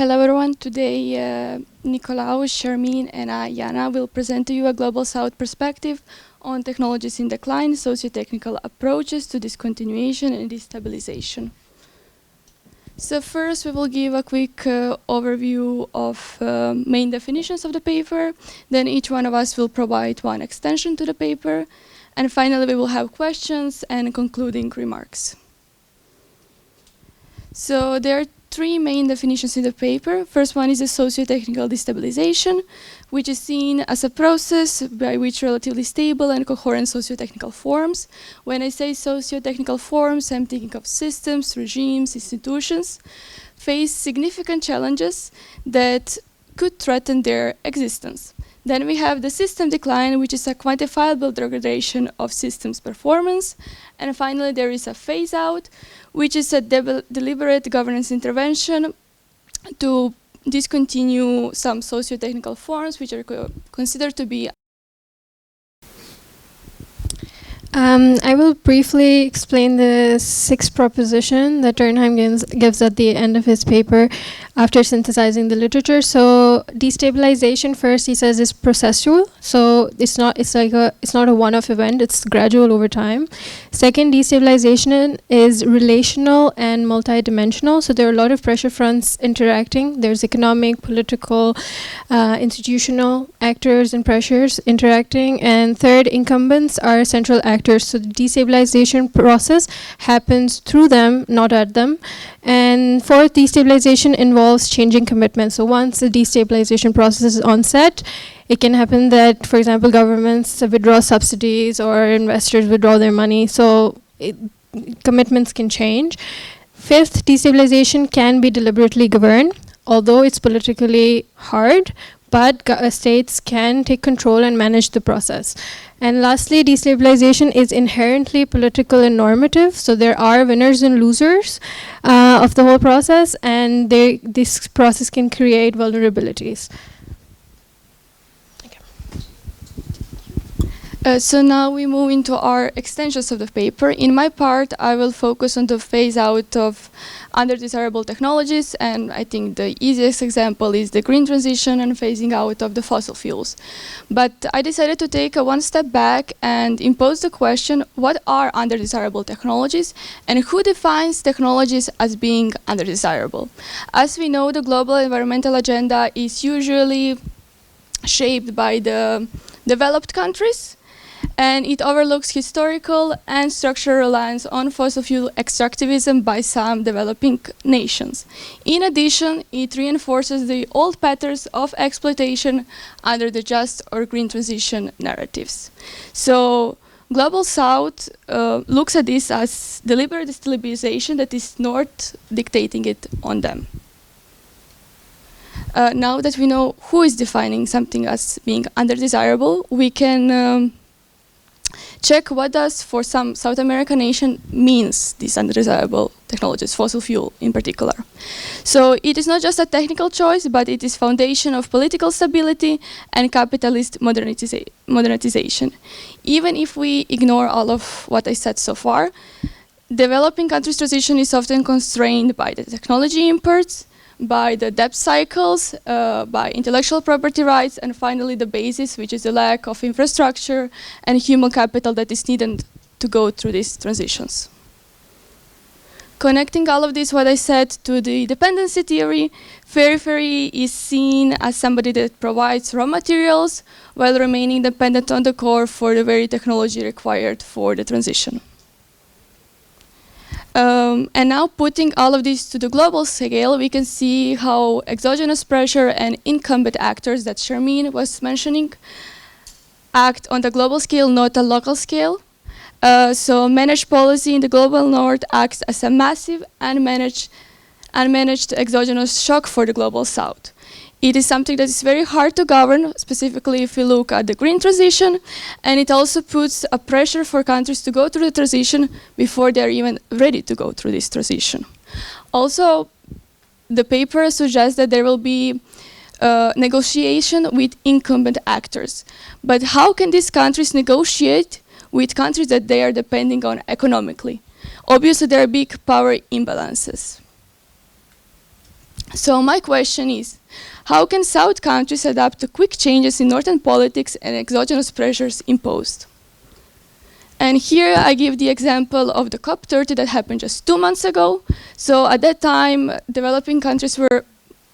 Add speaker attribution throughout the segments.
Speaker 1: Hello everyone, today Nicolau, Sharmeen and I, Jana, will present to you a Global South perspective on technologies in decline, socio-technical approaches to discontinuation and destabilisation. So first we will give a quick overview of main definitions of the paper, then each one of us will provide one extension to the paper, and finally we will have questions and concluding remarks. So there are three main definitions in the paper. First one is a socio-technical destabilization, which is seen as a process by which relatively stable and coherent socio-technical forms. When I say socio-technical forms, I'm thinking of systems, regimes, institutions, face significant challenges that could threaten their existence. Then we have the system decline, which is a quantifiable degradation of systems performance. And finally, there is a phase out, which is a deliberate governance intervention to discontinue some socio-technical forms which are considered to be.
Speaker 2: I will briefly explain the sixth proposition that Turnheim gives at the end of his paper after synthesizing the literature. So destabilization, first he says, is processual. So it's not a one-off event, it's gradual over time. Second, destabilization is relational and multidimensional. So there are a lot of pressure fronts interacting. There's economic, political, institutional actors and pressures interacting. And third, incumbents are central actors. So the destabilization process happens through them, not at them. And fourth, destabilization involves changing commitments. So once the destabilization process is onset, it can happen that, for example, governments withdraw subsidies or investors withdraw their money. So commitments can change. Fifth, destabilization can be deliberately governed, although it's politically hard, but states can take control and manage the process. And lastly, destabilization is inherently political and normative. So there are winners and losers of the whole process, and this process can create vulnerabilities.
Speaker 1: So now we move into our extensions of the paper. In my part, I will focus on the phase out of undesirable technologies, and I think the easiest example is the green transition and phasing out of the fossil fuels. But I decided to take one step back and impose the question, what are undesirable technologies, and who defines technologies as being undesirable? As we know, the global environmental agenda is usually shaped by the developed countries, and it overlooks historical and structural reliance on fossil fuel extractivism by some developing nations. In addition, it reinforces the old patterns of exploitation under the just or green transition narratives. So Global South looks at this as deliberate destabilization that is North dictating it on them. Now that we know who is defining something as being undesirable, we can check what does for some South American nation means these undesirable technologies, fossil fuel in particular. So it is not just a technical choice, but it is foundation of political stability and capitalist modernization. Even if we ignore all of what I said so far, developing countries' transition is often constrained by the technology imports, by the debt cycles, by intellectual property rights, and finally the basis, which is the lack of infrastructure and human capital that is needed to go through these transitions. Connecting all of this, what I said, to the dependency theory, periphery is seen as somebody that provides raw materials while remaining dependent on the core for the very technology required for the transition. And now putting all of this to the global scale, we can see how exogenous pressure and incumbent actors that Sharmeen was mentioning act on the global scale, not a local scale. So managed policy in the global north acts as a massive unmanaged exogenous shock for the global south. It is something that is very hard to govern, specifically if we look at the green transition, and it also puts a pressure for countries to go through the transition before they're even ready to go through this transition. Also, the paper suggests that there will be negotiation with incumbent actors. But how can these countries negotiate with countries that they are depending on economically? Obviously, there are big power imbalances. So my question is, how can South countries adapt to quick changes in Northern politics and exogenous pressures imposed? And here I give the example of the COP30 that happened just 2 months ago. So at that time, developing countries were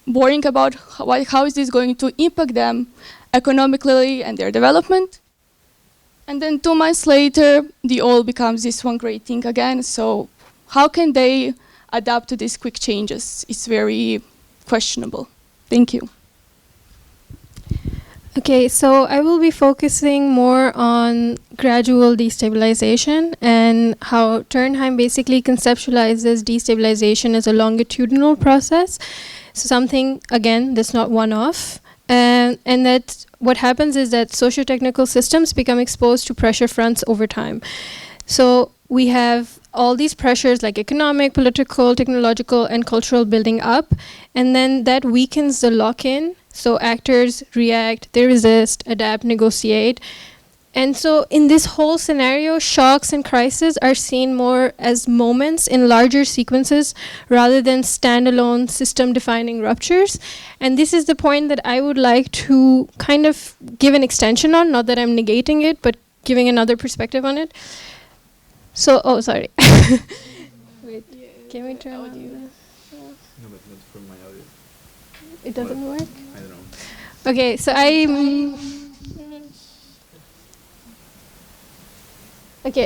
Speaker 1: worrying about how is this going to impact them economically and their development. And then 2 months later, the oil becomes this one great thing again. So how can they adapt to these quick changes? It's very questionable. Thank you.
Speaker 2: Okay, so I will be focusing more on gradual destabilization and how Turnheim basically conceptualizes destabilization as a longitudinal process. So something, again, that's not one-off. And that what happens is that socio-technical systems become exposed to pressure fronts over time. So we have all these pressures like economic, political, technological, and cultural building up, and then that weakens the lock-in. So actors react, they resist, adapt, negotiate. And so in this whole scenario, shocks and crises are seen more as moments in larger sequences rather than standalone system-defining ruptures. And this is the point that I would like to kind of give an extension on, not that I'm negating it, but giving another perspective on it. So, oh, sorry. Wait, can we turn on the...
Speaker 3: No, but not from my audio.
Speaker 2: It doesn't work?
Speaker 3: I don't know.
Speaker 2: Okay,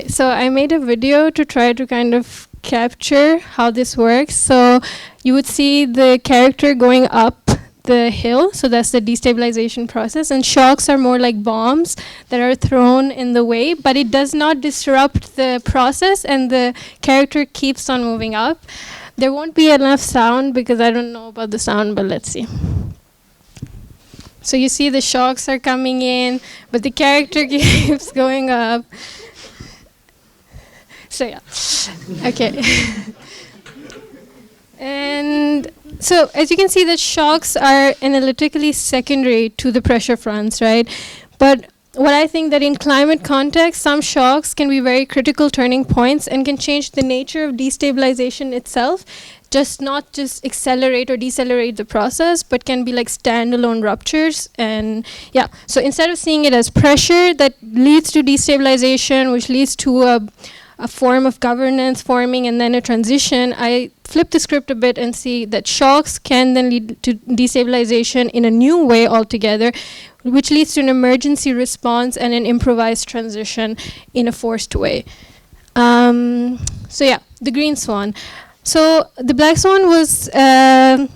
Speaker 2: so I made a video to try to kind of capture how this works. So you would see the character going up the hill, so that's the destabilization process, and shocks are more like bombs that are thrown in the way, but it does not disrupt the process and the character keeps on moving up. There won't be enough sound because I don't know about the sound, but let's see. So you see the shocks are coming in, but the character keeps going up. So yeah, okay. And so as you can see, that shocks are analytically secondary to the pressure fronts, right? But what I think that in climate context, some shocks can be very critical turning points and can change the nature of destabilization itself, not just accelerate or decelerate the process, but can be like standalone ruptures. And yeah, so instead of seeing it as pressure that leads to destabilization, which leads to a form of governance forming and then a transition, I flip the script a bit and see that shocks can then lead to destabilization in a new way altogether, which leads to an emergency response and an improvised transition in a forced way. So yeah, the green swan. So the black swan was an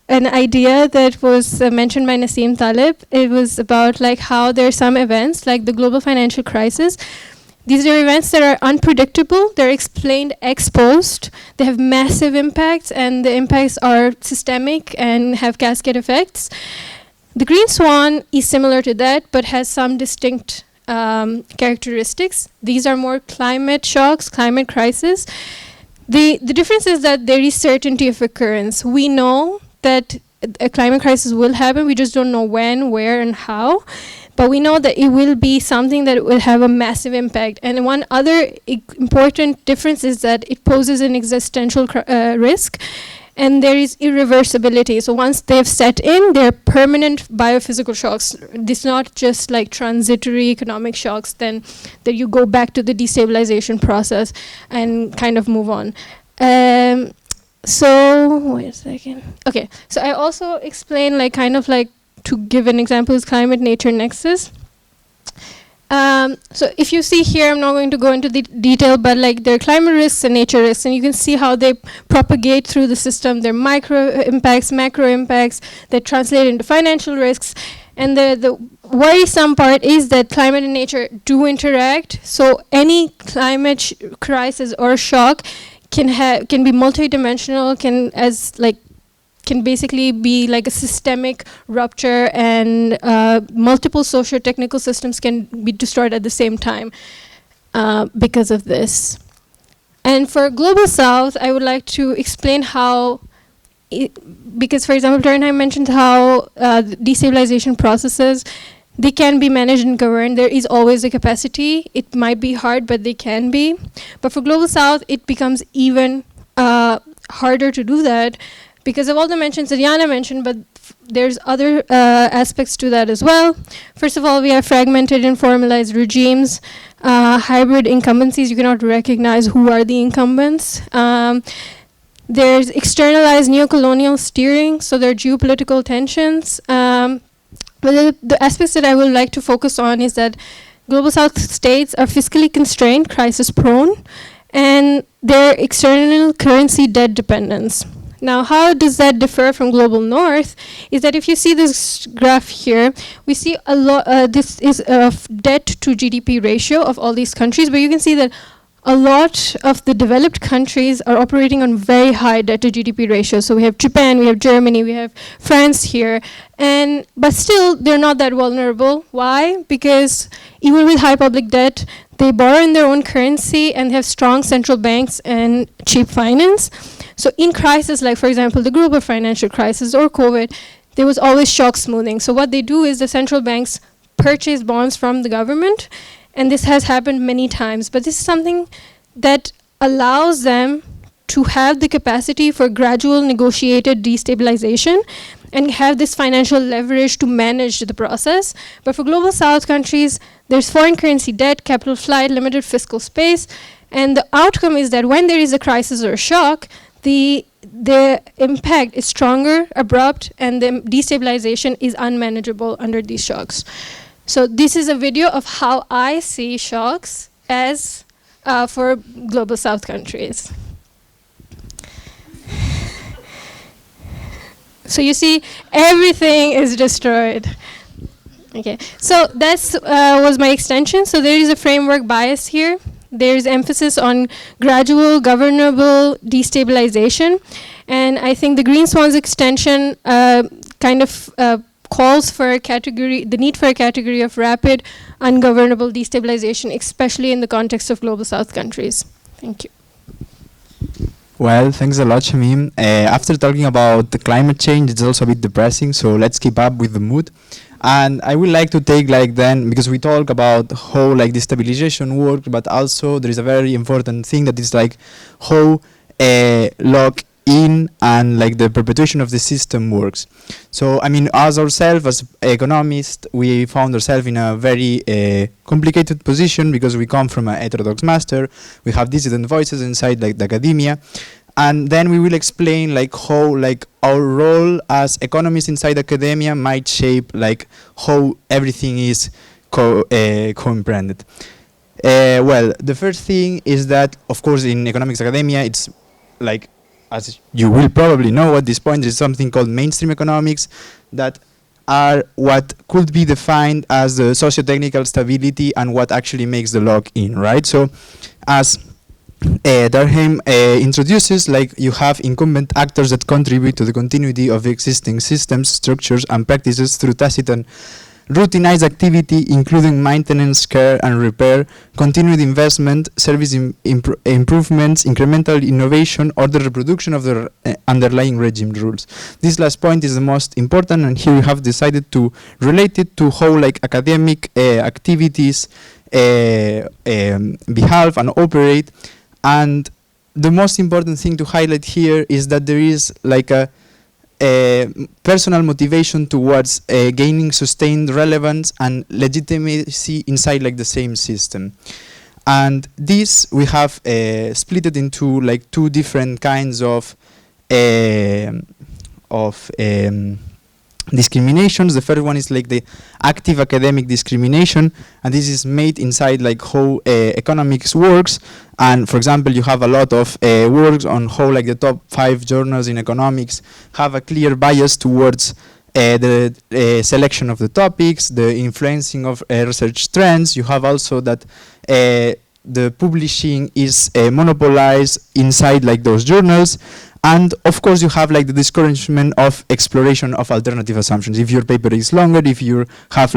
Speaker 2: idea that was mentioned by Nassim Taleb. It was about like how there are some events like the global financial crisis. These are events that are unpredictable, they're explained ex post, they have massive impacts, and the impacts are systemic and have cascade effects. The green swan is similar to that, but has some distinct characteristics. These are more climate shocks, climate crisis. The difference is that there is certainty of occurrence. We know that a climate crisis will happen, we just don't know when, where, and how. But we know that it will be something that will have a massive impact. And one other important difference is that it poses an existential risk, and there is irreversibility. So once they've set in, they're permanent biophysical shocks. It's not just like transitory economic shocks, then that you go back to the destabilization process and kind of move on. So, wait a second. Okay, so I also explain like kind of like, to give an example, is climate nature nexus. So if you see here, I'm not going to go into the detail, but like there are climate risks and nature risks, and you can see how they propagate through the system. There are micro impacts, macro impacts that translate into financial risks. And the worrisome part is that climate and nature do interact. So any climate crisis or shock can be multidimensional, can basically be like a systemic rupture, and multiple socio-technical systems can be destroyed at the same time because of this. And for Global South, I would like to explain how, because for example, Turnheim mentioned how destabilization processes, they can be managed and governed. There is always a capacity. It might be hard, but they can be. But for Global South, it becomes even harder to do that, because of all the mentions that Jana mentioned, but there's other aspects to that as well. First of all, we have fragmented and formalized regimes, hybrid incumbencies. You cannot recognize who are the incumbents. There's externalized neocolonial steering, so there are geopolitical tensions. But the aspects that I would like to focus on is that Global South states are fiscally constrained, crisis prone, and their external currency debt dependence. Now, how does that differ from Global North? Is that if you see this graph here, we see a lot, this is a debt to GDP ratio of all these countries, but you can see that a lot of the developed countries are operating on very high debt to GDP ratios. So we have Japan, we have Germany, we have France here, but still they're not that vulnerable. Why? Because even with high public debt, they borrow in their own currency and have strong central banks and cheap finance. So in crisis, like for example, the global financial crisis or COVID, there was always shock smoothing. So what they do is the central banks purchase bonds from the government, and this has happened many times, but this is something that allows them to have the capacity for gradual negotiated destabilization and have this financial leverage to manage the process. But for Global South countries, there's foreign currency debt, capital flight, limited fiscal space, and the outcome is that when there is a crisis or a shock, the impact is stronger, abrupt, and the destabilization is unmanageable under these shocks. So this is a video of how I see shocks as for Global South countries. So you see, everything is destroyed. Okay, so that's was my extension. So there is a framework bias here. There is emphasis on gradual, governable destabilization. And I think the Green Swans extension kind of calls for a category, the need for a category of rapid, ungovernable destabilization, especially in the context of Global South countries. Thank you.
Speaker 3: Well, thanks a lot, Sharmeen. After talking about the climate change, it's also a bit depressing, so let's keep up with the mood. And I would like to take then, because we talk about how destabilization works, but also there is a very important thing that is how lock-in and the perpetuation of the system works. So, I mean, as ourselves, as economists, we found ourselves in a very complicated position because we come from a heterodox master, we have dissident voices inside the academia, and then we will explain how our role as economists inside academia might shape how everything is co-imprinted. Well, the first thing is that, of course, in economics academia, it's as you will probably know at this point, there is something called mainstream economics that are what could be defined as the socio-technical stability and what actually makes the lock-in, right? So, as Durkheim introduces, you have incumbent actors that contribute to the continuity of existing systems, structures, and practices through tacit and routinized activity, including maintenance, care, and repair, continued investment, service improvements, incremental innovation, or the reproduction of the underlying regime rules. This last point is the most important, and here we have decided to relate it to how academic activities behave and operate. And the most important thing to highlight here is that there is a personal motivation towards gaining sustained relevance and legitimacy inside the same system. And this we have split it into two different kinds of discriminations. The first one is the active academic discrimination, and this is made inside how economics works. And for example, you have a lot of works on how the top 5 journals in economics have a clear bias towards the selection of the topics, the influencing of research trends. You have also that the publishing is monopolized inside those journals. And of course, you have the discouragement of exploration of alternative assumptions. If your paper is longer, if you have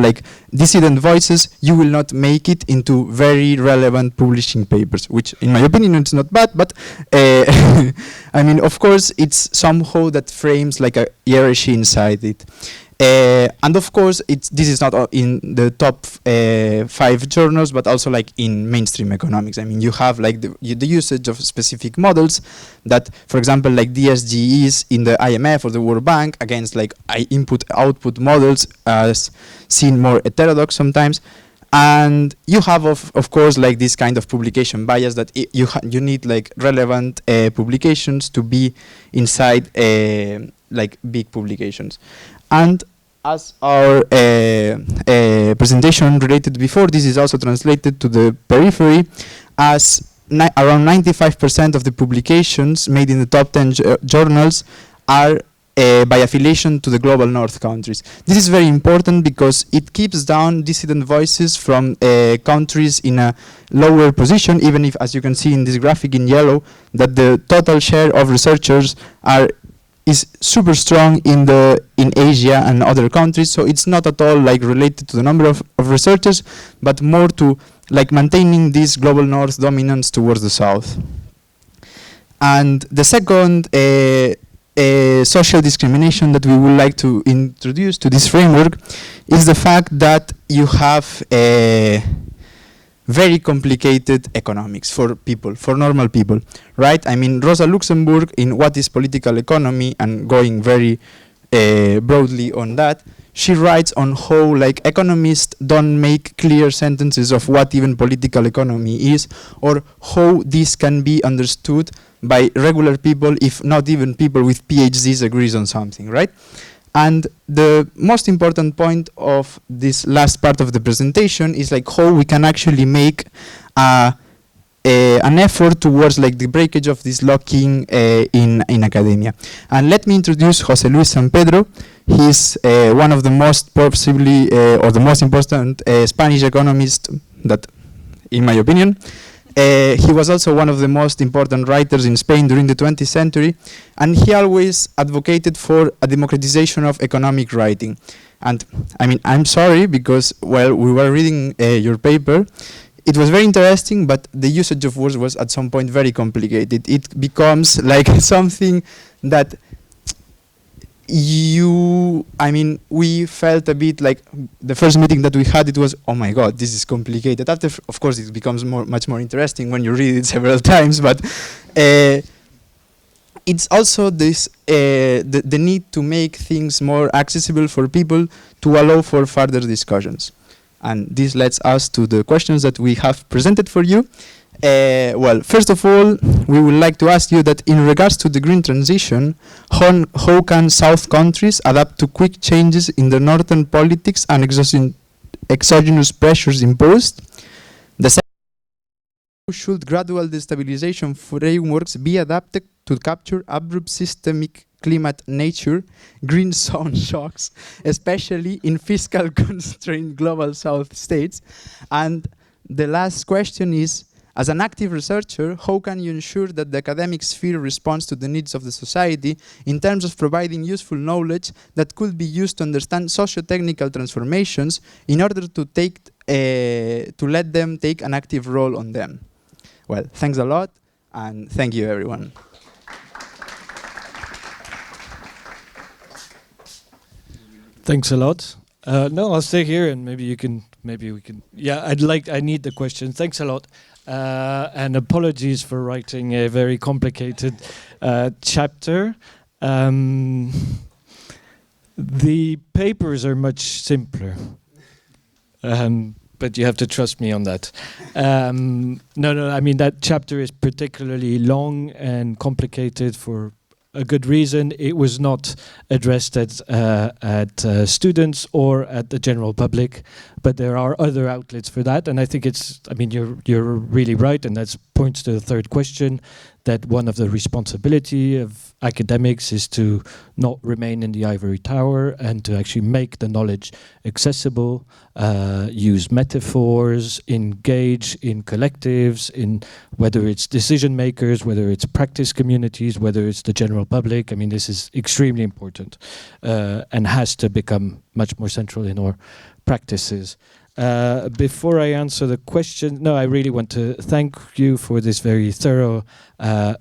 Speaker 3: dissident voices, you will not make it into very relevant publishing papers, which in my opinion it's not bad, but I mean, of course, it's somehow that frames a hierarchy inside it. And of course, this is not in the top 5 journals, but also like in mainstream economics. I mean, you have like the usage of specific models that, for example, like DSGEs in the IMF or the World Bank against like input-output models as seen more heterodox sometimes. And you have, of course, like this kind of publication bias that you need like relevant publications to be inside like big publications. And as our presentation related before, this is also translated to the periphery, as around 95% of the publications made in the top 10 journals are by affiliation to the global north countries. This is very important because it keeps down dissident voices from countries in a lower position, even if, as you can see in this graphic in yellow, that the total share of researchers is super strong in Asia and other countries. So it's not at all like related to the number of researchers, but more to like maintaining this global north dominance towards the south. And the second social discrimination that we would like to introduce to this framework is the fact that you have very complicated economics for people, for normal people, right? I mean, Rosa Luxemburg in What is Political Economy, and going very broadly on that, she writes on how like economists don't make clear sentences of what even political economy is, or how this can be understood by regular people, if not even people with PhDs agrees on something, right? And the most important point of this last part of the presentation is like how we can actually make an effort towards like the breakage of this locking in academia. And let me introduce José Luis San Pedro. He's one of the most possibly or the most important Spanish economists that, in my opinion. He was also one of the most important writers in Spain during the 20th century, and he always advocated for a democratization of economic writing. And I mean, I'm sorry, because while we were reading your paper, it was very interesting, but the usage of words was at some point very complicated. It becomes like something that we felt a bit like the first meeting that we had, it was, oh my God, this is complicated. After, of course, it becomes much more interesting when you read it several times, but it's also this, the need to make things more accessible for people to allow for further discussions. And this leads us to the questions that we have presented for you. Well, first of all, we would like to ask you that in regards to the green transition, how can South countries adapt to quick changes in the northern politics and exogenous pressures imposed? The second, how should gradual destabilization frameworks be adapted to capture abrupt systemic climate nature, green zone shocks, especially in fiscal constrained global South states? And the last question is, as an active researcher, how can you ensure that the academic sphere responds to the needs of the society in terms of providing useful knowledge that could be used to understand socio-technical transformations in order to let them take an active role on them? Well, thanks a lot, and thank you, everyone.
Speaker 4: Thanks a lot. No, I'll stay here, and maybe we can. Yeah, I need the question. Thanks a lot. And apologies for writing a very complicated chapter. The papers are much simpler, but you have to trust me on that. No, I mean, that chapter is particularly long and complicated for a good reason. It was not addressed at students or at the general public, but there are other outlets for that. And I think you're really right, and that points to the third question, that one of the responsibility of academics is to not remain in the ivory tower and to actually make the knowledge accessible, use metaphors, engage in collectives, in whether it's decision makers, whether it's practice communities, whether it's the general public. I mean, this is extremely important and has to become much more central in our practices. Before I answer the question, no, I really want to thank you for this very thorough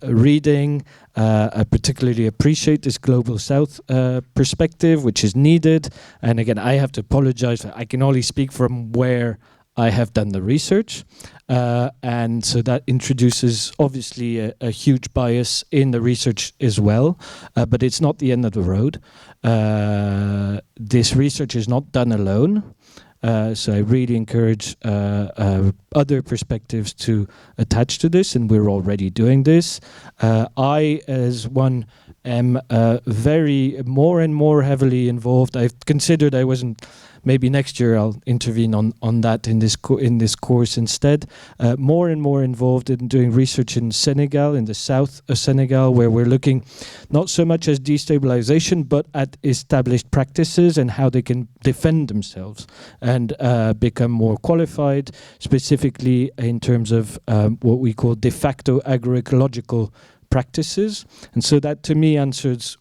Speaker 4: reading. I particularly appreciate this Global South perspective, which is needed. And again, I have to apologize. I can only speak from where I have done the research. And so that introduces obviously a huge bias in the research as well, but it's not the end of the road. This research is not done alone. So I really encourage other perspectives to attach to this, and we're already doing this. I, as one, am very more and more heavily involved. I've considered I wasn't. Maybe next year I'll intervene on that in this course instead. More and more involved in doing research in Senegal, in the south of Senegal, where we're looking not so much as destabilization, but at established practices and how they can defend themselves and become more qualified, specifically in terms of what we call de facto agroecological practices. And so that to me answers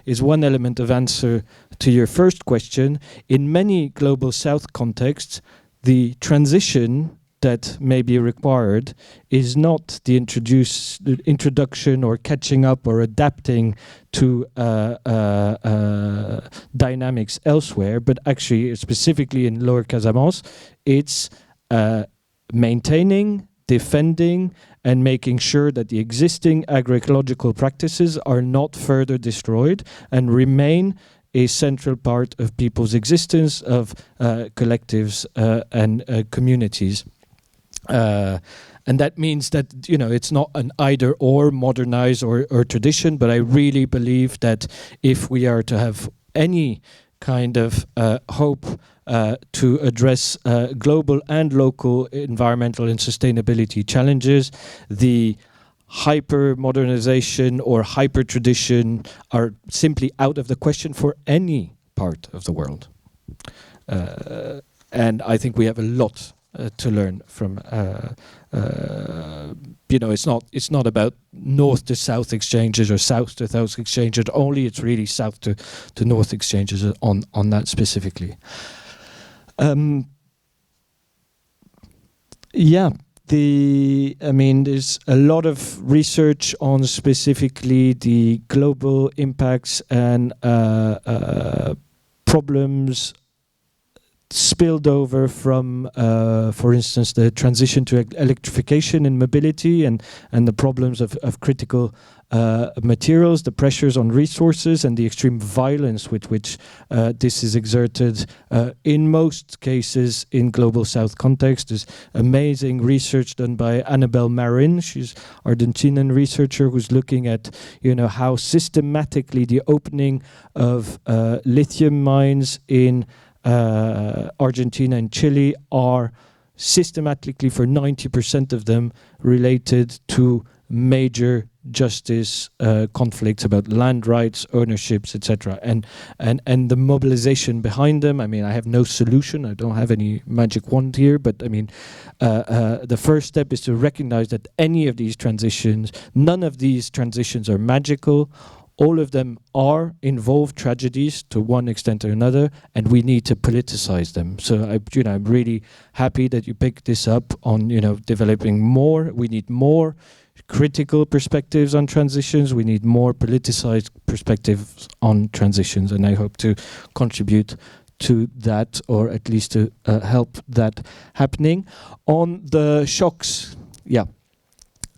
Speaker 4: is one element of answer to your first question. In many global south contexts, the transition that may be required is not the introduction or catching up or adapting to dynamics elsewhere, but actually specifically in Lower Casamance, it's maintaining, defending, and making sure that the existing agroecological practices are not further destroyed and remain a central part of people's existence, of collectives and communities. And that means that, it's not an either or, modernize or tradition, but I really believe that if we are to have any kind of hope to address global and local environmental and sustainability challenges, the hyper-modernization or hyper-tradition are simply out of the question for any part of the world. And I think we have a lot to learn from. It's not about north to south exchanges or south to south exchanges only. It's really south to north exchanges on that specifically. There's a lot of research on specifically the global impacts and problems spilled over from, for instance, the transition to electrification and mobility and the problems of critical materials, the pressures on resources and the extreme violence with which this is exerted in most cases in global south context. There's amazing research done by Annabelle Marin. She's Argentinian researcher who's looking at how systematically the opening of lithium mines in Argentina and Chile are systematically, for 90% of them, related to major justice conflicts about land rights, ownerships, etc. And the mobilization behind them. I have no solution. I don't have any magic wand here. But the first step is to recognize that any of these transitions, none of these transitions are magical. All of them are involved tragedies to one extent or another, and we need to politicize them. So I'm really happy that you picked this up on developing more. We need more critical perspectives on transitions. We need more politicized perspectives on transitions, and I hope to contribute to that, or at least to help that happening. On the shocks,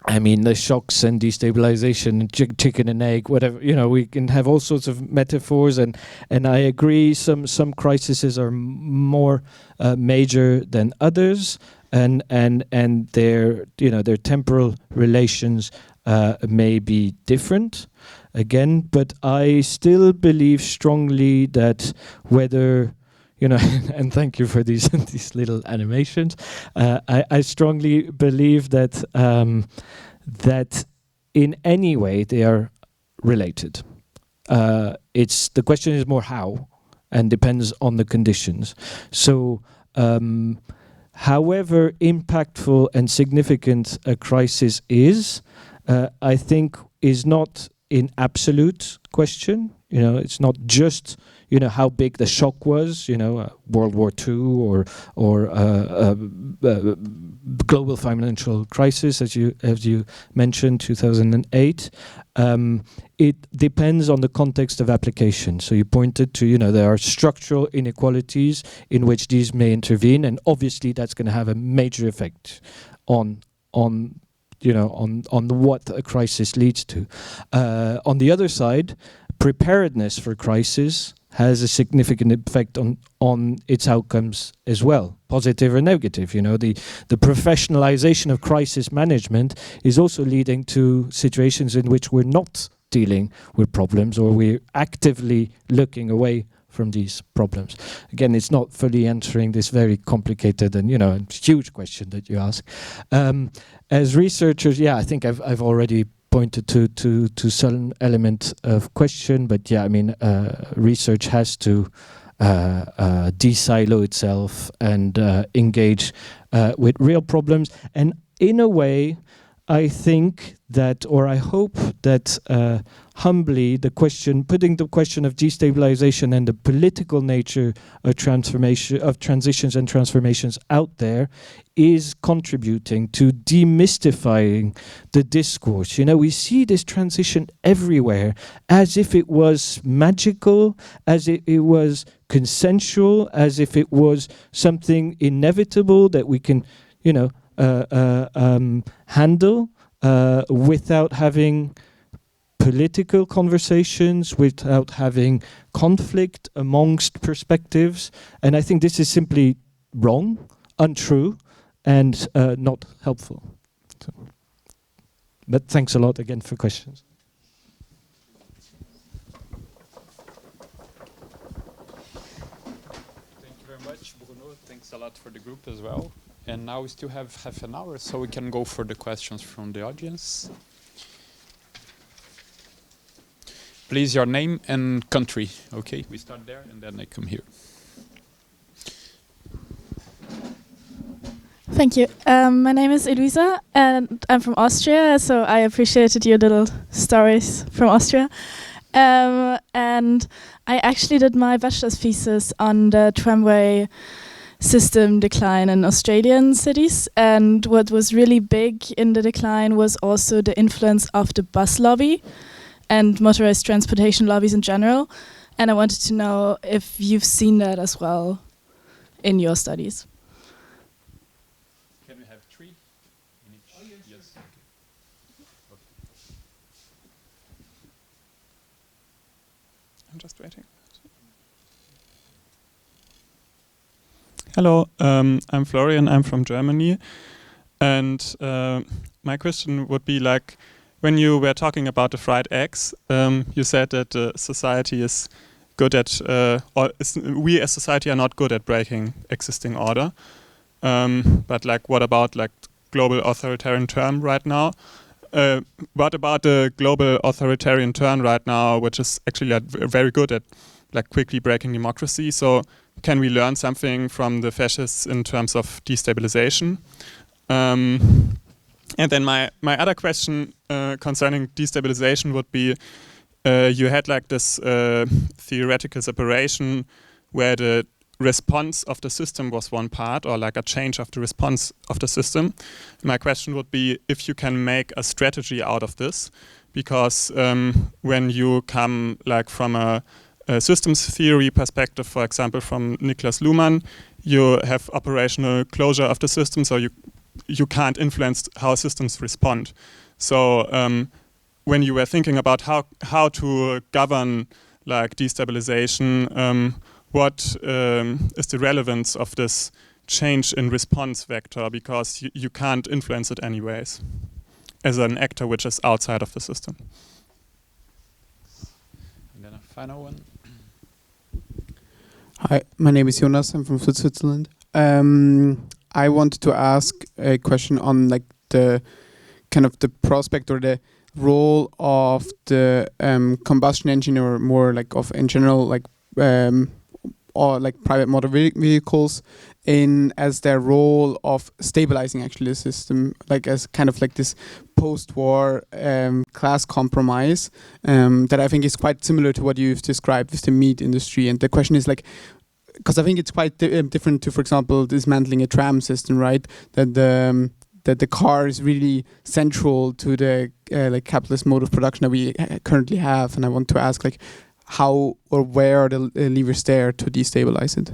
Speaker 4: the shocks and destabilization, and chicken and egg, whatever, we can have all sorts of metaphors, and I agree some crises are more major than others, and their temporal relations may be different again, but I still believe strongly that whether and thank you for these little animations. I strongly believe that that in any way they are related. The question is more how, and depends on the conditions. So, however impactful and significant a crisis is, I think is not in absolute question. It's not just how big the shock was, World War II or global financial crisis, as you mentioned, 2008. It depends on the context of application. So you pointed to, there are structural inequalities in which these may intervene, and obviously that's going to have a major effect on what a crisis leads to. On the other side, preparedness for crisis has a significant effect on its outcomes as well, positive or negative. The professionalization of crisis management is also leading to situations in which we're not dealing with problems, or we're actively looking away from these problems. Again, it's not fully answering this very complicated and huge question that you ask. As researchers, I think I've already pointed to some element of question, but research has to de-silo itself and engage with real problems. And in a way, I think that, or I hope that humbly, putting the question of destabilization and the political nature of transitions and transformations out there is contributing to demystifying the discourse. We see this transition everywhere as if it was magical, as if it was consensual, as if it was something inevitable that we can, handle without having political conversations, without having conflict amongst perspectives. And I think this is simply wrong, untrue, and not helpful. But thanks a lot again for questions.
Speaker 5: Thank you very much, Bruno. Thanks a lot for the group as well. And now we still have half an hour, so we can go for the questions from the audience. Please, your name and country. Okay, we start there and then I come here.
Speaker 6: Thank you. My name is Eluisa and I'm from Austria, so I appreciated your little stories from Austria. And I actually did my bachelor's thesis on the tramway system decline in Australian cities, and what was really big in the decline was also the influence of the bus lobby and motorized transportation lobbies in general. And I wanted to know if you've seen that as well in your studies.
Speaker 5: Can we have three in each? Oh, yes. Okay. I'm just waiting.
Speaker 7: Hello, I'm Florian, I'm from Germany, and my question would be like, when you were talking about the fried eggs, you said that society is good at, we as society are not good at breaking existing order, but like what about like global authoritarian term right now? What about the global authoritarian turn right now, which is actually like very good at like quickly breaking democracy? So can we learn something from the fascists in terms of destabilization? And then my other question concerning destabilization would be, you had like this theoretical separation where the response of the system was one part, or like a change of the response of the system. My question would be if you can make a strategy out of this, because when you come like from a systems theory perspective, for example, from Niklas Luhmann, you have operational closure of the system, so you can't influence how systems respond. So when you were thinking about how to govern like destabilization, what is the relevance of this change in response vector, because you can't influence it anyways as an actor which is outside of the system.
Speaker 5: And then a final one.
Speaker 8: Hi, my name is Jonas. I'm from Switzerland. I wanted to ask a question on like the kind of the prospect or the role of the combustion engine, or more like of in general like or like private motor vehicles in as their role of stabilizing actually the system, like as kind of like this post-war class compromise that I think is quite similar to what you've described with the meat industry. And the question is like, because I think it's quite different to, for example, dismantling a tram system, right? That the car is really central to the like capitalist mode of production that we currently have. And I want to ask like, how or where are the levers there to destabilize it?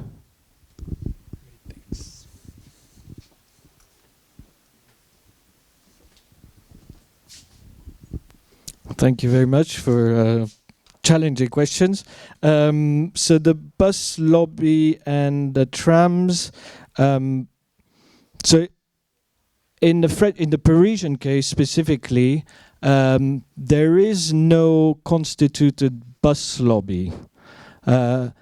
Speaker 4: Thank you very much for challenging questions. So the bus lobby and the trams. So in the Parisian case specifically, there is no constituted bus lobby. The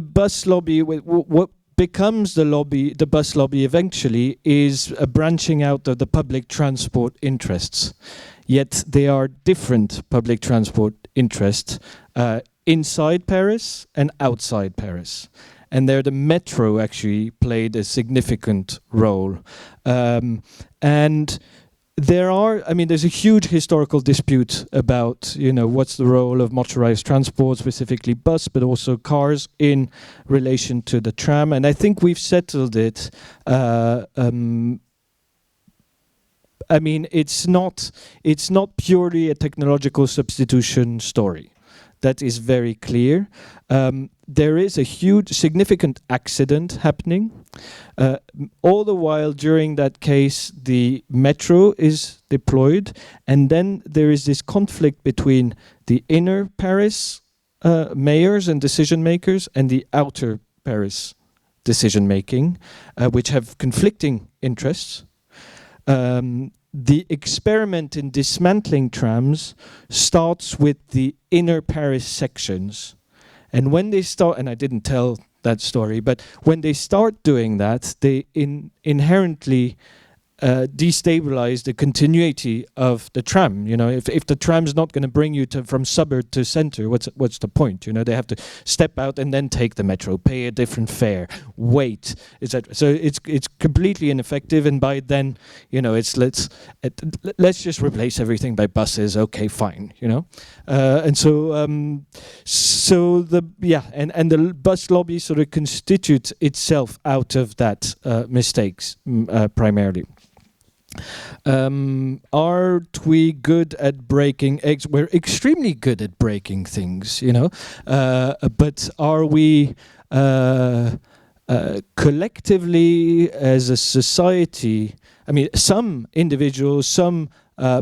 Speaker 4: bus lobby, what becomes the bus lobby eventually, is a branching out of the public transport interests. Yet they are different public transport interests inside Paris and outside Paris. And there the metro actually played a significant role. And there's a huge historical dispute about, what's the role of motorized transport, specifically bus, but also cars in relation to the tram. And I think we've settled it. It's not purely a technological substitution story. That is very clear. There is a huge, significant accident happening. All the while, during that case, the metro is deployed, and then there is this conflict between the inner Paris mayors and decision makers and the outer Paris decision making, which have conflicting interests. The experiment in dismantling trams starts with the inner Paris sections. And when they start, and I didn't tell that story, but when they start doing that, they inherently destabilize the continuity of the tram. If the tram's not going to bring you from suburb to center, what's the point? They have to step out and then take the metro, pay a different fare, wait, etc. So it's completely ineffective. And by then, it's let's just replace everything by buses. Okay, fine. And so the bus lobby sort of constitutes itself out of that mistakes primarily. Aren't we good at breaking eggs? We're extremely good at breaking things, but are we collectively as a society? Some individuals, some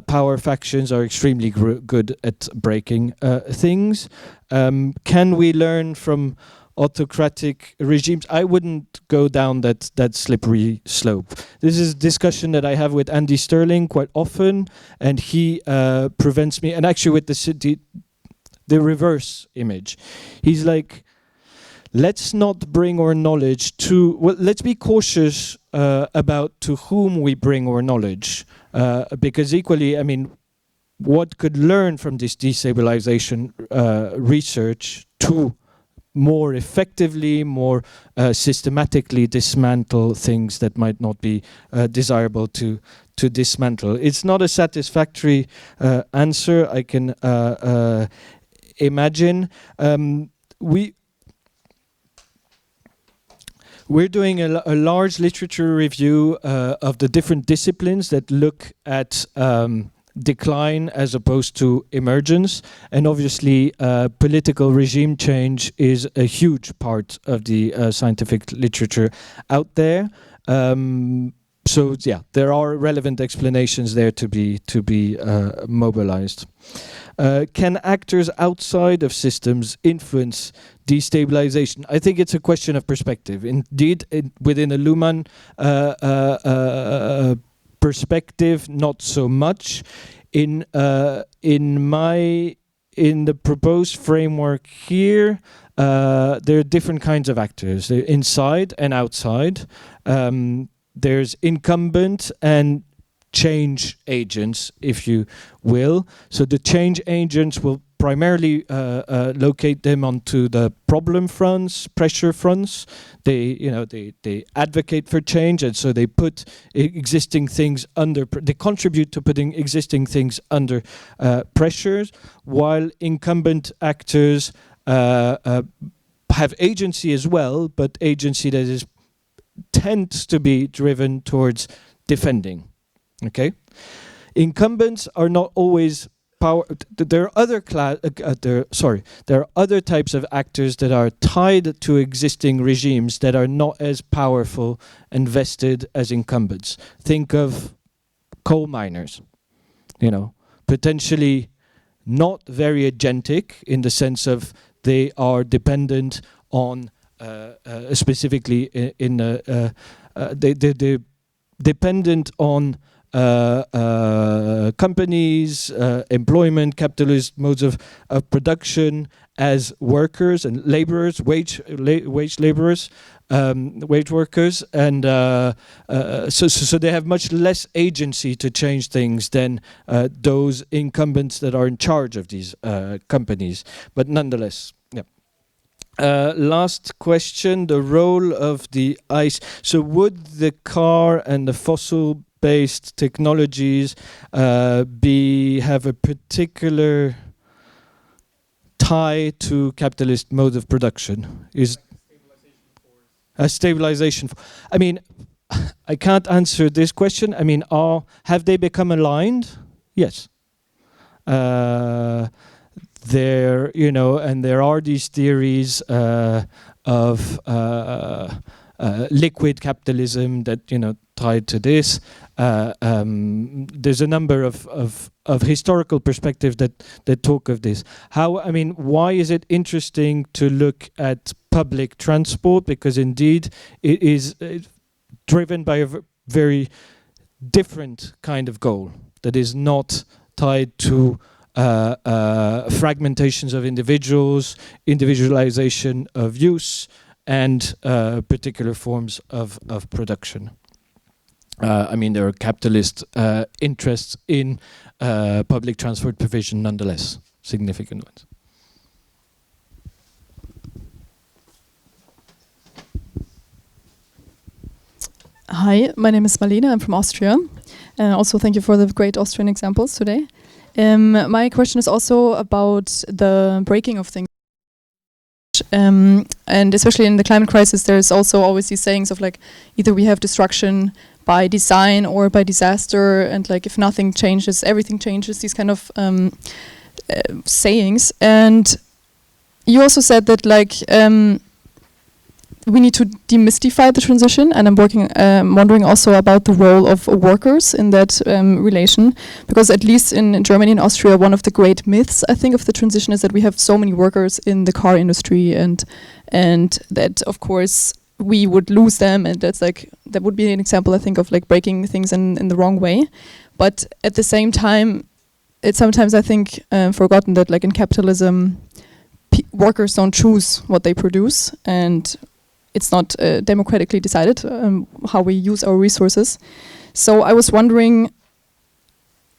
Speaker 4: power factions are extremely good at breaking things. Can we learn from autocratic regimes? I wouldn't go down that slippery slope. This is a discussion that I have with Andy Sterling quite often, and he prevents me. And actually, with the reverse image, he's like, let's not bring our knowledge to. Well, let's be cautious about to whom we bring our knowledge, because equally, what could learn from this destabilization research to more effectively, more systematically dismantle things that might not be desirable to dismantle. It's not a satisfactory answer, I can imagine. We're doing a large literature review of the different disciplines that look at decline as opposed to emergence, and obviously political regime change is a huge part of the scientific literature out there. So yeah, there are relevant explanations there to be mobilized. Can actors outside of systems influence destabilization? I think it's a question of perspective. Indeed, within a Luhmann perspective, not so much. In the proposed framework here, there are different kinds of actors. They're inside and outside. There's incumbent and change agents, if you will. So the change agents will primarily locate them onto the problem fronts, pressure fronts. They advocate for change, and so they put existing things under. They contribute to putting existing things under pressures, while incumbent actors have agency as well, but agency that tends to be driven towards defending. Okay, incumbents are not always power. There are other there are other types of actors that are tied to existing regimes that are not as powerful and vested as incumbents. Think of coal miners, potentially not very agentic in the sense of they are dependent on specifically they're dependent on companies, employment, capitalist modes of production as workers and laborers, wage laborers, wage workers, and so they have much less agency to change things than those incumbents that are in charge of these companies. But nonetheless, yeah. Last question: the role of the ICE. So would the car and the fossil-based technologies have a particular tie to capitalist mode of production? Is a stabilization? I mean, I can't answer this question. I mean, have they become aligned? Yes. There, and there are these theories of liquid capitalism that tied to this. There's a number of historical perspectives that talk of this. Why is it interesting to look at public transport? Because indeed it is driven by a very different kind of goal that is not tied to fragmentations of individuals, individualization of use, and particular forms of production. There are capitalist interests in public transport provision, nonetheless, significant ones.
Speaker 9: Hi, my name is Marlene. I'm from Austria. Also, thank you for the great Austrian examples today. My question is also about the breaking of things. And especially in the climate crisis, there's also always these sayings of either we have destruction by design or by disaster, and if nothing changes, everything changes, these kind of sayings. And you also said that we need to demystify the transition, and I'm wondering also about the role of workers in that relation, because at least in Germany and Austria, one of the great myths, I think, of the transition is that we have so many workers in the car industry, and that, of course, we would lose them, and that would be an example, I think, of breaking things in the wrong way. But at the same time, it's sometimes, I think, forgotten that in capitalism, workers don't choose what they produce, and it's not democratically decided how we use our resources. So I was wondering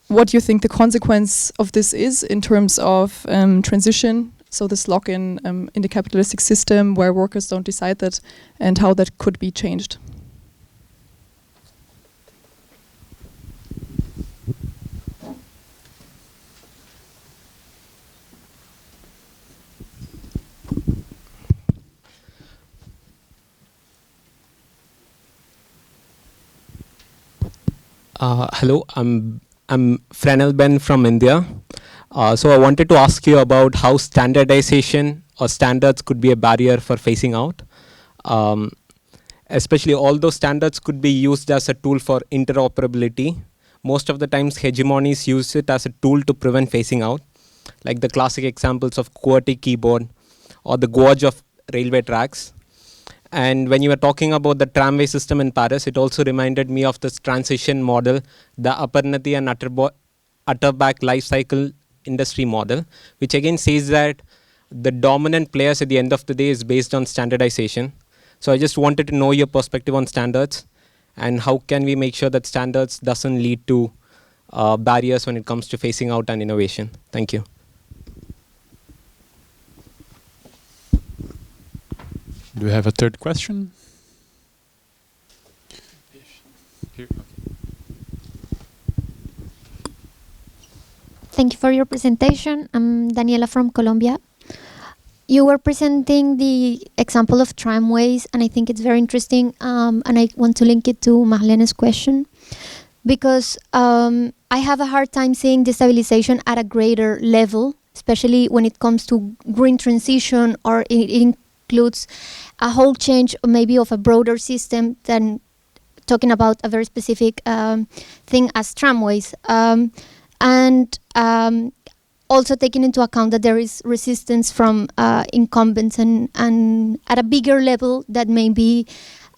Speaker 9: what you think the consequence of this is in terms of transition, so this lock-in in the capitalistic system where workers don't decide that, and how that could be changed.
Speaker 10: Hello, I'm Frenel Ben from India. So I wanted to ask you about how standardization or standards could be a barrier for phasing out. Especially all those standards could be used as a tool for interoperability. Most of the times hegemonies use it as a tool to prevent phasing out, like the classic examples of QWERTY keyboard or the gauge of railway tracks. And when you were talking about the tramway system in Paris, it also reminded me of this transition model, the Aparnati and Utterback life cycle industry model, which again says that the dominant players at the end of the day is based on standardization. So I just wanted to know your perspective on standards, and how can we make sure that standards doesn't lead to barriers when it comes to phasing out and innovation. Thank you.
Speaker 5: Do we have a third question? Here.
Speaker 11: Thank you for your presentation. I'm Daniela from Colombia. You were presenting the example of tramways, and I think it's very interesting, and I want to link it to Marlene's question, because I have a hard time seeing destabilization at a greater level, especially when it comes to green transition, or it includes a whole change maybe of a broader system than talking about a very specific thing as tramways. And also taking into account that there is resistance from incumbents and at a bigger level that may be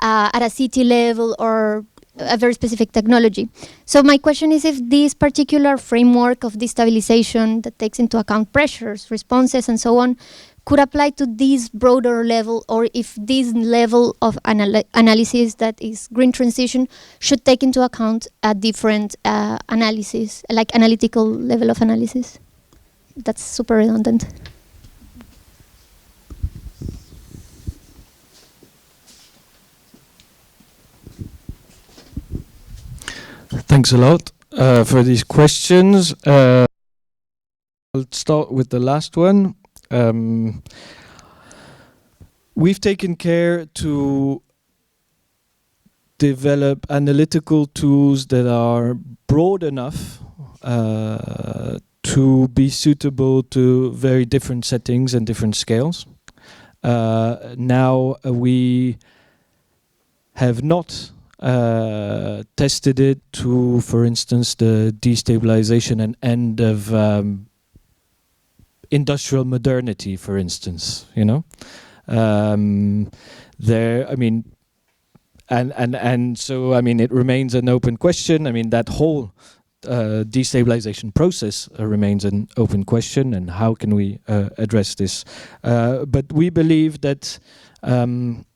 Speaker 11: at a city level or a very specific technology. So my question is if this particular framework of destabilization that takes into account pressures, responses, and so on, could apply to this broader level, or if this level of analysis that is green transition should take into account a different analysis, like analytical level of analysis. That's super redundant.
Speaker 4: Thanks a lot for these questions. I'll start with the last one. We've taken care to develop analytical tools that are broad enough to be suitable to very different settings and different scales. Now we have not tested it to, for instance, the destabilization and end of industrial modernity, for instance, you know. There, I mean, and so, I mean, it remains an open question. I mean, that whole destabilization process remains an open question, and how can we address this? But we believe that, you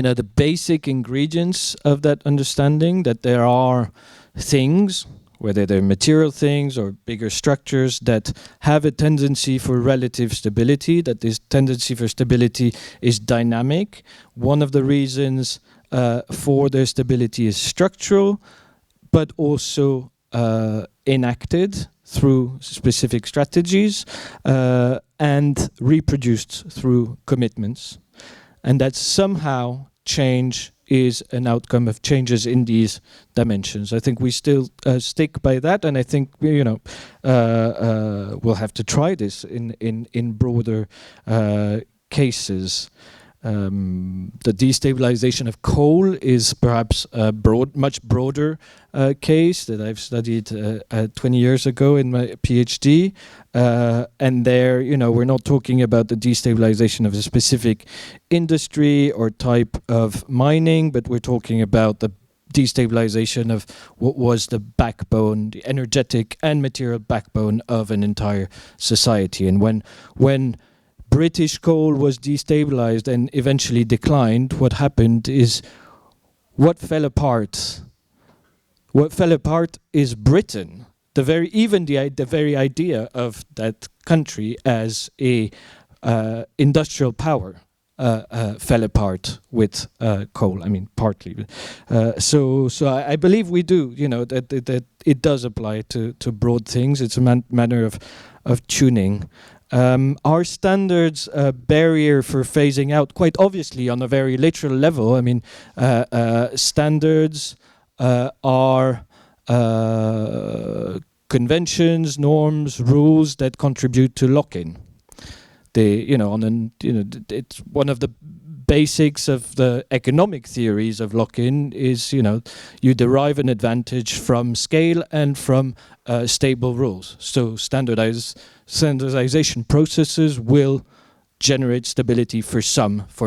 Speaker 4: know, the basic ingredients of that understanding, that there are things, whether they're material things or bigger structures, that have a tendency for relative stability, that this tendency for stability is dynamic. One of the reasons for their stability is structural, but also enacted through specific strategies and reproduced through commitments. And that somehow change is an outcome of changes in these dimensions. I think we still stick by that, and I think, you know, we'll have to try this in broader cases. The destabilization of coal is perhaps a much broader case that I've studied 20 years ago in my PhD. And there, you know, we're not talking about the destabilization of a specific industry or type of mining, but we're talking about the destabilization of what was the backbone, the energetic and material backbone of an entire society. And when British coal was destabilized and eventually declined, what happened is what fell apart. What fell apart is Britain. The very idea of that country as a industrial power fell apart with coal. I mean, partly. So I believe we do. You know, that it does apply to broad things. It's a manner of tuning. Our standards barrier for phasing out, quite obviously on a very literal level. I mean, standards are conventions, norms, rules that contribute to lock-in. It's one of the basics of the economic theories of lock-in is, you know, you derive an advantage from scale and from stable rules. So standardization processes will generate stability for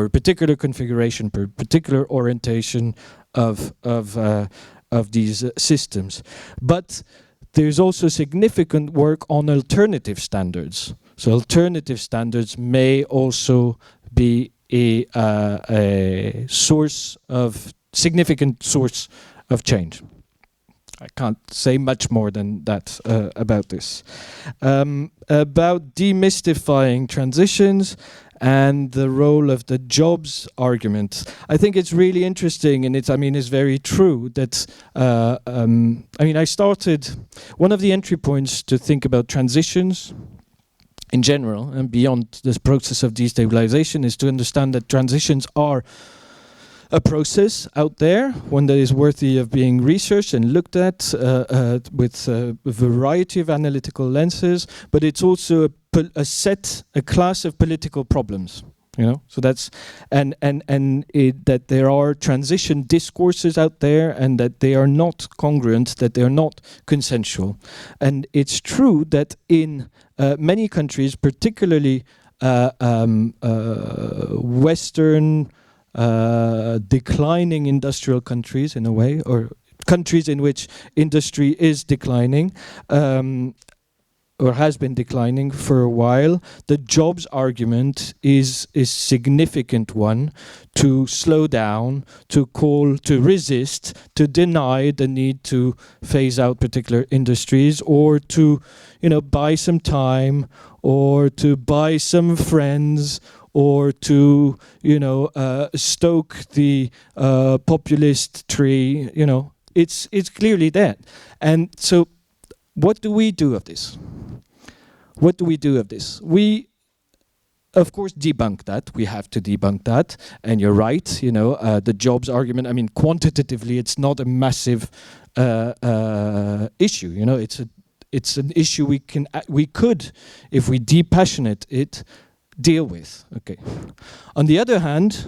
Speaker 4: a particular configuration, for a particular orientation of these systems. But there's also significant work on alternative standards. So alternative standards may also be a significant source of change. I can't say much more than that about this. About demystifying transitions, and the role of the jobs argument. I think it's really interesting, and it's very true that, I started, one of the entry points to think about transitions in general and beyond this process of destabilization is to understand that transitions are a process out there, one that is worthy of being researched and looked at with a variety of analytical lenses, but it's also a class of political problems. So that's that there are transition discourses out there, and that they are not congruent, that they are not consensual. And it's true that in many countries, particularly Western declining industrial countries in a way, or countries in which industry is declining, or has been declining for a while, the jobs argument is a significant one to slow down, to call, to resist, to deny the need to phase out particular industries, or to, buy some time, or to buy some friends, or to, stoke the populist tree. It's clearly that. And so what do we do of this? What do we do of this? We, of course, debunk that. We have to debunk that. And you're right, the jobs argument, quantitatively, it's not a massive issue. It's an issue we could, if we depassionate it, deal with. Okay. On the other hand,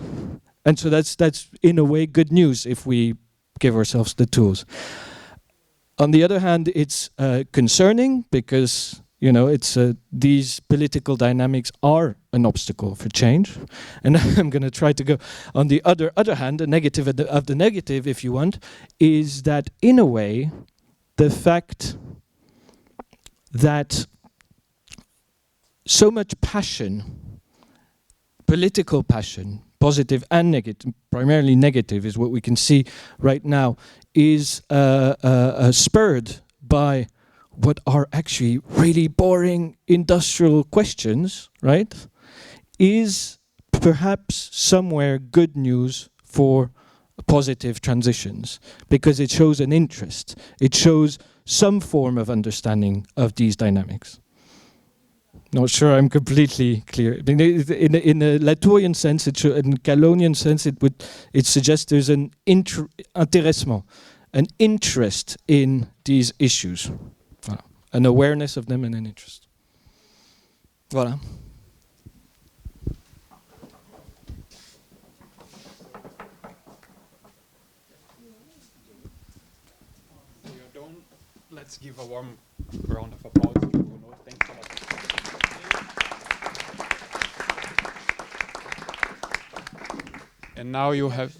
Speaker 4: and so that's in a way good news if we give ourselves the tools. On the other hand, it's concerning because these political dynamics are an obstacle for change, and I'm going to try to go on the other hand. The negative of the negative, if you want, is that in a way, the fact that so much passion, political passion, positive and negative, primarily negative, is what we can see right now, is spurred by what are actually really boring industrial questions, right, is perhaps somewhere good news for positive transitions, because it shows an interest. It shows some form of understanding of these dynamics. Not sure I'm completely clear. In a Latourian sense, in Calonian sense, it suggests there's an intéressement, an interest in these issues. Voilà. An awareness of them and an interest. Voilà.
Speaker 5: Let's give a warm round of applause to Bruno. Thanks a lot. And now you have...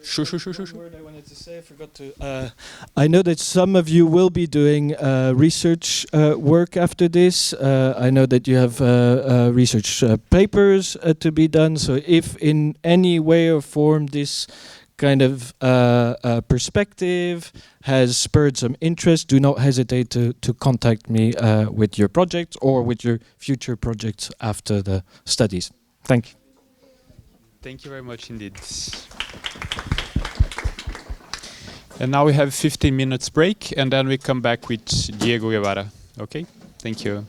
Speaker 5: Sure.
Speaker 4: Word I wanted to say, I forgot to. I know that some of you will be doing research work after this. I know that you have research papers to be done. So if in any way or form this kind of perspective has spurred some interest, do not hesitate to contact me with your projects or with your future projects after the studies. Thank you.
Speaker 5: Thank you very much indeed. And now we have 15 minutes break, and then we come back with Diego Guevara. Okay? Thank you.